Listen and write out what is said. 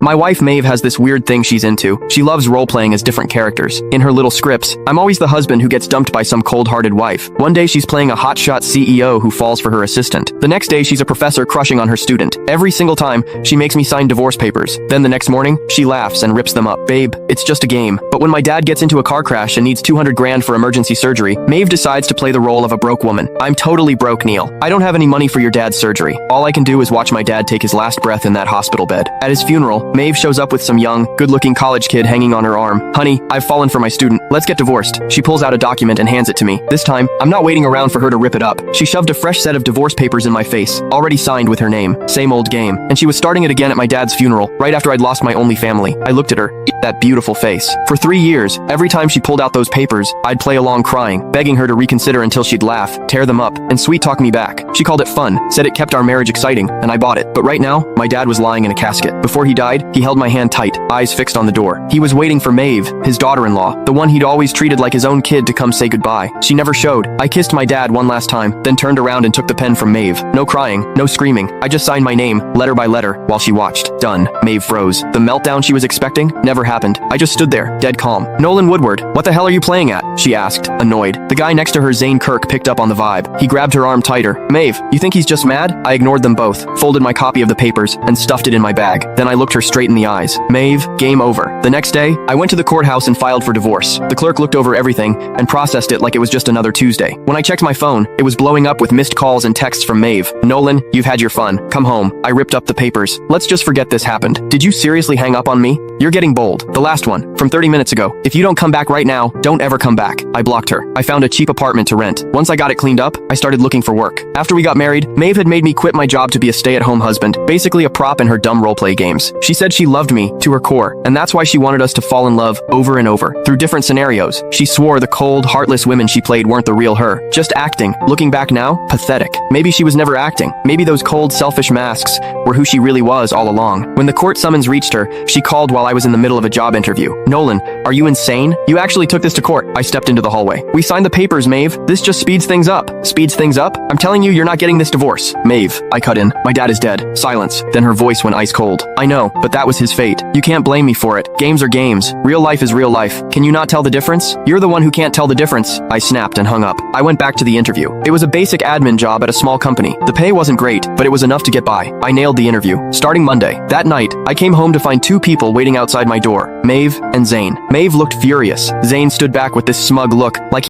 My wife Maeve has this weird thing she's into. She loves role-playing as different characters. In her little scripts, I'm always the husband who gets dumped by some cold-hearted wife. One day she's playing a hotshot CEO who falls for her assistant. The next day she's a professor crushing on her student. Every single time, she makes me sign divorce papers. Then the next morning, she laughs and rips them up. Babe, it's just a game. But when my dad gets into a car crash and needs 200 grand for emergency surgery, Maeve decides to play the role of a broke woman. I'm totally broke, Neil. I don't have any money for your dad's surgery. All I can do is watch my dad take his last breath in that hospital bed. At his funeral, Maeve shows up with some young, good-looking college kid hanging on her arm. Honey, I've fallen for my student. Let's get divorced. She pulls out a document and hands it to me. This time, I'm not waiting around for her to rip it up. She shoved a fresh set of divorce papers in my face, already signed with her name. Same old game. And she was starting it again at my dad's funeral, right after I'd lost my only family. I looked at her. That beautiful face. For 3 years, every time she pulled out those papers, I'd play along crying, begging her to reconsider until she'd laugh, tear them up, and sweet-talk me back. She called it fun, said it kept our marriage exciting, and I bought it. But right now, my dad was lying in a casket. Before he died, he held my hand tight, eyes fixed on the door. He was waiting for Maeve, his daughter-in-law, the one he'd always treated like his own kid, to come say goodbye. She never showed. I kissed my dad one last time, then turned around and took the pen from Maeve. No crying, no screaming. I just signed my name, letter by letter, while she watched. Done. Maeve froze. The meltdown she was expecting never happened. I just stood there, dead calm. Nolan Woodward, what the hell are you playing at? She asked, annoyed. The guy next to her, Zane Kirk, picked up on the vibe. He grabbed her arm tighter. Maeve, you think he's just mad? I ignored them both, folded my copy of the papers, and stuffed it in my bag. Then I looked her straight in the eyes. Maeve, game over. The next day, I went to the courthouse and filed for divorce. The clerk looked over everything and processed it like it was just another Tuesday. When I checked my phone, it was blowing up with missed calls and texts from Maeve. Nolan, you've had your fun. Come home. I ripped up the papers. Let's just forget this happened. Did you seriously hang up on me? You're getting bold. The last one, from 30 minutes ago. If you don't come back right now, don't ever come back. I blocked her. I found a cheap apartment to rent. Once I got it cleaned up, I started looking for work. After we got married, Maeve had made me quit my job to be a stay-at-home husband, basically a prop in her dumb roleplay games. She said she loved me to her core, and that's why she wanted us to fall in love over and over, through different scenarios. She swore the cold, heartless women she played weren't the real her, just acting. Looking back now, pathetic. Maybe she was never acting. Maybe those cold, selfish masks were who she really was all along. When the court summons reached her, she called while I was in the middle of a job interview. Nolan, are you insane? You actually took this to court. I stepped into the hallway. We signed the papers, Maeve. This just speeds things up. Speeds things up? I'm telling you, you're not getting this divorce. Maeve, I cut in. My dad is dead. Silence. Then her voice went ice cold. I know, but that was his fate. You can't blame me for it. Games are games. Real life is real life. Can you not tell the difference? You're the one who can't tell the difference. I snapped and hung up. I went back to the interview. It was a basic admin job at a small company. The pay wasn't great, but it was enough to get by. I nailed the interview. Starting Monday. That night, I came home to find 2 people waiting outside my door. Maeve and Zane. Maeve looked furious. Zane stood back with this smug look, like